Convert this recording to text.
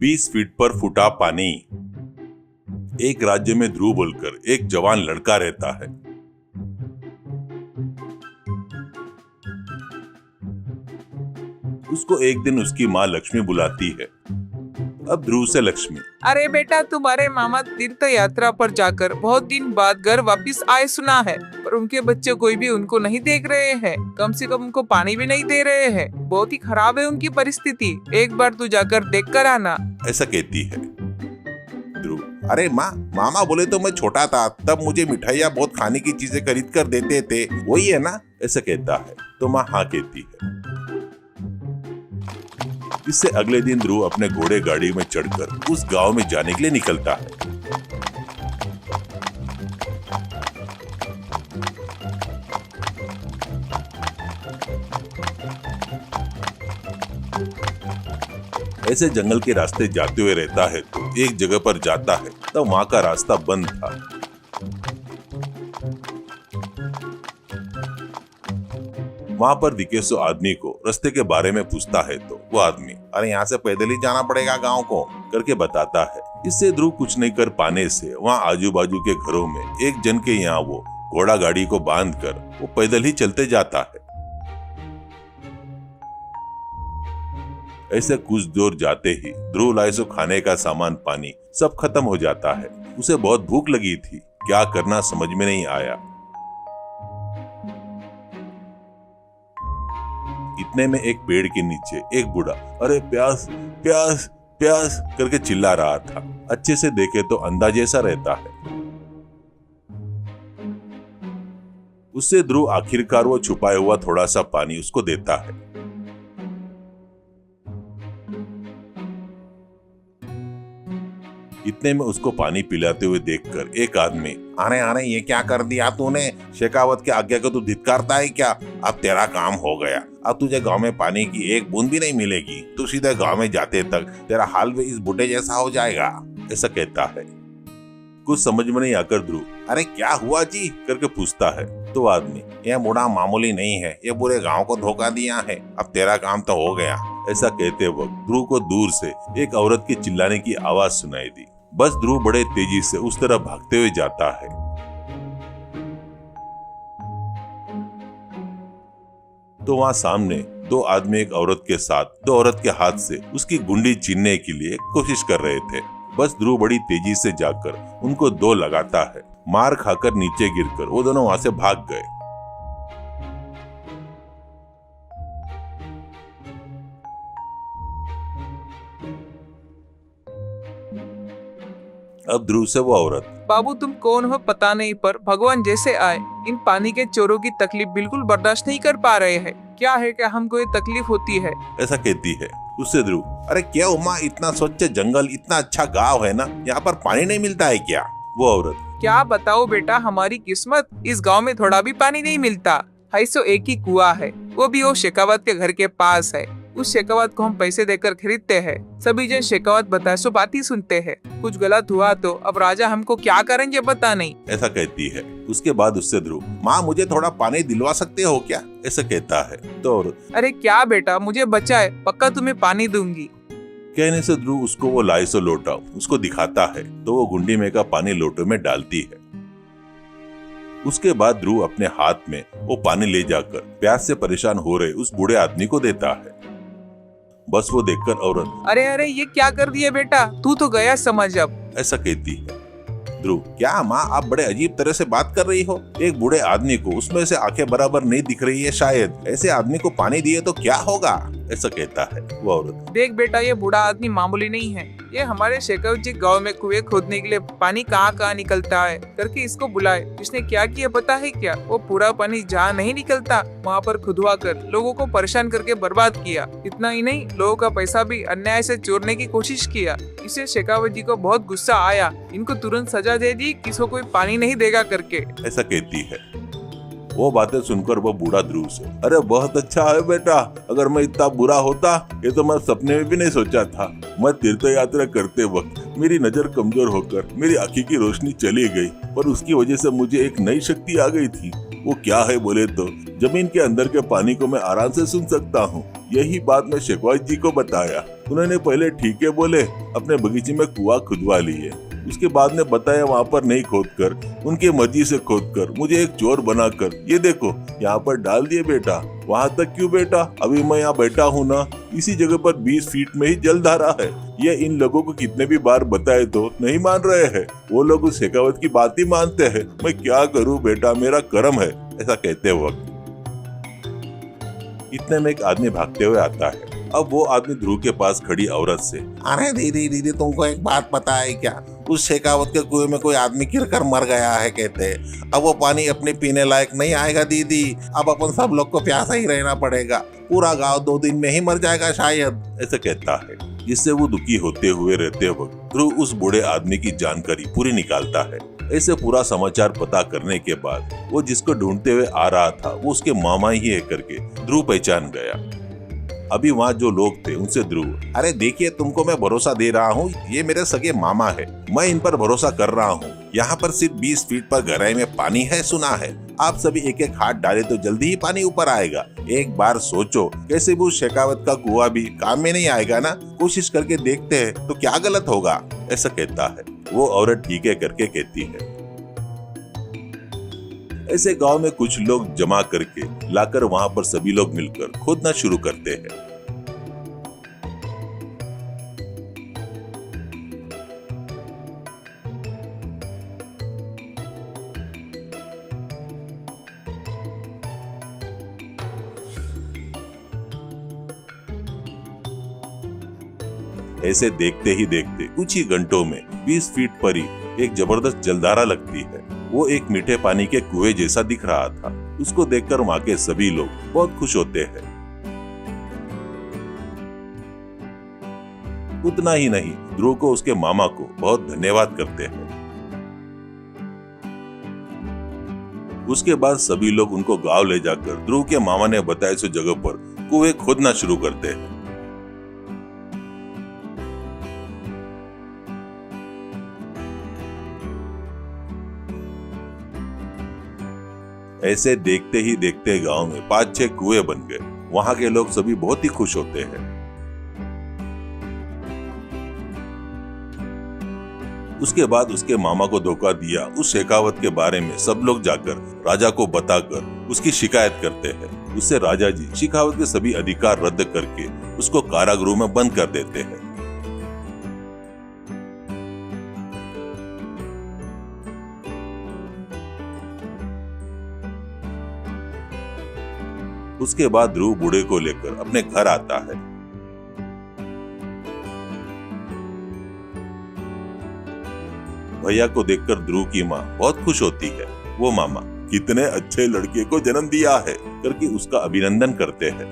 20 feet पर फुटा पानी। एक राज्य में ध्रुव बोलकर एक जवान लड़का रहता है। उसको एक दिन उसकी माँ लक्ष्मी बुलाती है। अब ध्रुव से लक्ष्मी, अरे बेटा, तुम्हारे मामा तीर्थ यात्रा पर जाकर बहुत दिन बाद घर वापस आए सुना है, पर उनके बच्चे कोई भी उनको नहीं देख रहे हैं। कम से कम उनको पानी भी नहीं दे रहे हैं। बहुत ही खराब है उनकी परिस्थिति। एक बार तू जाकर देख कर आना। ऐसा कहती है। ध्रुव, अरे माँ, मामा बोले तो मैं छोटा था तब मुझे मिठाइयाँ बहुत खाने की चीजें खरीद कर देते थे, वही है ना? ऐसा कहता है तो माँ हाँ कहती है। इससे अगले दिन ध्रुव अपने घोड़े गाड़ी में चढ़कर उस गांव में जाने के लिए निकलता है। ऐसे जंगल के रास्ते जाते हुए रहता है तो एक जगह पर जाता है तब वहां का रास्ता बंद था। वहां पर दिखे सो आदमी को रास्ते के बारे में पूछता है तो वो आदमी, अरे यहाँ से पैदल ही जाना पड़ेगा गांव को, करके बताता है। इससे ध्रुव कुछ नहीं कर पाने से वहाँ आजू बाजू के घरों में एक जन के यहाँ वो घोड़ा गाड़ी को बांध कर वो पैदल ही चलते जाता है। ऐसे कुछ दूर जाते ही ध्रुव लाए सो खाने का सामान पानी सब खत्म हो जाता है। उसे बहुत भूख लगी थी, क्या करना समझ में नहीं आया। इतने में एक पेड़ के नीचे एक बूढ़ा अरे प्यास प्यास प्यास करके चिल्ला रहा था। अच्छे से देखे तो अंधा जैसा रहता है। उससे ध्रुव आखिरकार वो छुपाया हुआ थोड़ा सा पानी उसको देता है। इतने में उसको पानी पिलाते हुए देखकर एक आदमी, अरे अरे ये क्या कर दिया तूने? शेखावत की आज्ञा को तू धिक्कारता है क्या? अब तेरा काम हो गया। अब तुझे गांव में पानी की एक बूंद भी नहीं मिलेगी। तू सीधे गांव में जाते तक तेरा हाल भी इस बूढ़े जैसा हो जाएगा। ऐसा कहता है। कुछ समझ में नहीं आकर ध्रुव, अरे क्या हुआ जी करके पूछता है तो आदमी, यह बूढ़ा मामूली नहीं है, ये पूरे गाँव को धोखा दिया है। अब तेरा काम तो हो गया। ऐसा कहते वक्त ध्रुव को दूर से एक औरत के चिल्लाने की आवाज सुनाई दी। बस ध्रुव बड़े तेजी से उस तरफ भागते हुए जाता है। तो वहां सामने दो आदमी एक औरत के साथ दो औरत के हाथ से उसकी गुंडी छीनने के लिए कोशिश कर रहे थे। बस ध्रुव बड़ी तेजी से जाकर उनको दो लगाता है। मार खाकर नीचे गिरकर वो दोनों वहां से भाग गए। अब ध्रुव से वो औरत, बाबू तुम कौन हो पता नहीं, पर भगवान जैसे आए, इन पानी के चोरों की तकलीफ बिल्कुल बर्दाश्त नहीं कर पा रहे हैं। क्या है कि हमको ये तकलीफ होती है। ऐसा कहती है। उससे ध्रुव, अरे क्या उमा, इतना स्वच्छ जंगल, इतना अच्छा गांव है ना, यहाँ पर पानी नहीं मिलता है क्या? वो औरत, क्या बताओ बेटा, हमारी किस्मत, इस गांव में थोड़ा भी पानी नहीं मिलता है। सो एक ही कुआं है, वो भी वो शेखावत के घर के पास है। उस शेखावत को हम पैसे देकर खरीदते हैं। सभी जन शेखावत बताए सो बात ही सुनते हैं। कुछ गलत हुआ तो अब राजा हमको क्या करेंगे पता नहीं। ऐसा कहती है। उसके बाद उससे ध्रुव, माँ मुझे थोड़ा पानी दिलवा सकते हो क्या? ऐसा कहता है तो औरत, अरे क्या बेटा, मुझे बचाए, पक्का तुम्हें पानी दूंगी। कहने से ध्रुव उसको वो लाइसो लोटा उसको दिखाता है तो वो गुंडी में का पानी लोटे में डालती है। उसके बाद ध्रुव अपने हाथ में वो पानी ले जाकर प्यास से परेशान हो रहे उस बूढ़े आदमी को देता है। बस वो देखकर औरत, अरे अरे ये क्या कर दिया बेटा, तू तो गया समझ अब। ऐसा कहती है। ध्रुव, क्या माँ आप बड़े अजीब तरह से बात कर रही हो? एक बूढ़े आदमी को उसमें से आंखें बराबर नहीं दिख रही है शायद, ऐसे आदमी को पानी दिए तो क्या होगा? ऐसा कहता है वो औरत। देख बेटा, ये बूढ़ा आदमी मामूली नहीं है। ये हमारे शेखावत जी गाँव में कुएं खोदने के लिए पानी कहाँ कहाँ निकलता है करके इसको बुलाए। इसने क्या किया पता है क्या? वो पूरा पानी जहाँ नहीं निकलता वहाँ पर खुदवा कर लोगों को परेशान करके बर्बाद किया। इतना ही नहीं, लोगों का पैसा भी अन्याय से चोरने की कोशिश किया। इसे शेखावत जी को बहुत गुस्सा आया। इनको तुरंत सजा दे दी, किसी को कोई पानी नहीं देगा करके। ऐसा कहती है। वो बातें सुनकर वो बूढ़ा ध्रुव से, अरे बहुत अच्छा है बेटा, अगर मैं इतना बुरा होता ये तो मैं सपने में भी नहीं सोचा था। मैं तीर्थ यात्रा करते वक्त मेरी नजर कमजोर होकर मेरी आंखी की रोशनी चली गई, पर उसकी वजह से मुझे एक नई शक्ति आ गई थी। वो क्या है बोले तो जमीन के अंदर के पानी को मैं आराम से सुन सकता हूँ। यही बात मैं शेखावत जी को बताया। उन्होंने पहले ठीक है बोले, अपने बगीचे में कुआं खुदवा लिए। उसके बाद ने बताया वहाँ पर नहीं खोदकर, उनके मर्जी से खोदकर मुझे एक चोर बनाकर ये देखो यहाँ पर डाल दिए बेटा। वहाँ तक क्यों बेटा, अभी मैं यहाँ बैठा हूँ ना, इसी जगह पर 20 फीट में ही जलधारा है। ये इन लोगों को कितने भी बार बताए तो नहीं मान रहे हैं। वो लोग उस शेखावत की बात ही मानते हैं। मैं क्या करूँ बेटा, मेरा कर्म है, ऐसा कहते वक्त इतने में एक आदमी भागते हुए आता है। अब वो आदमी ध्रुव के पास खड़ी औरत से, अरे दीदी दीदी तुमको एक बात पता है क्या, उस शेखावत के कुएं में कोई आदमी गिरकर मर गया है कहते हैं। अब वो पानी अपने पीने लायक नहीं आएगा दीदी, अब अपन सब लोग को प्यासा ही रहना पड़ेगा, पूरा गांव 2 दिन में ही मर जाएगा शायद, ऐसे कहता है। जिससे वो दुखी होते हुए रहते वक्त ध्रुव उस बूढ़े आदमी की जानकारी पूरी निकालता है। ऐसे पूरा समाचार पता करने के बाद वो जिसको ढूंढते हुए आ रहा था वो उसके मामा ही है करके ध्रुव पहचान गया। अभी वहाँ जो लोग थे उनसे ध्रुव, अरे देखिए तुमको मैं भरोसा दे रहा हूँ, ये मेरे सगे मामा है, मैं इन पर भरोसा कर रहा हूँ। यहाँ पर सिर्फ 20 फीट पर गहराई में पानी है सुना है, आप सभी एक एक हाथ डाले तो जल्दी ही पानी ऊपर आएगा। एक बार सोचो, कैसे भी उस शेखावत का कुआं भी काम में नहीं आएगा ना, कोशिश करके देखते हैं तो क्या गलत होगा, ऐसा कहता है। वो औरत ठीक है करके कहती है। ऐसे गांव में कुछ लोग जमा करके लाकर वहां पर सभी लोग मिलकर खोदना शुरू करते हैं। ऐसे देखते ही देखते कुछ ही घंटों में 20 फीट पर ही एक जबरदस्त जलधारा लगती है। वो एक मीठे पानी के कुएं जैसा दिख रहा था। उसको देखकर वहां के सभी लोग बहुत खुश होते हैं। उतना ही नहीं, ध्रुव को उसके मामा को बहुत धन्यवाद करते हैं। उसके बाद सभी लोग उनको गांव ले जाकर ध्रुव के मामा ने बताए उस जगह पर कुएं खोदना शुरू करते हैं। ऐसे देखते ही देखते गांव में 5-6 कुएं बन गए। वहां के लोग सभी बहुत ही खुश होते हैं। उसके बाद उसके मामा को धोखा दिया उस शेखावत के बारे में सब लोग जाकर राजा को बताकर उसकी शिकायत करते हैं। उससे राजा जी शेखावत के सभी अधिकार रद्द करके उसको कारागृह में बंद कर देते हैं। उसके बाद ध्रुव बूढ़े को लेकर अपने घर आता है। भैया को देखकर ध्रुव की माँ बहुत खुश होती है। वो मामा कितने अच्छे लड़के को जन्म दिया है करके उसका अभिनंदन करते हैं।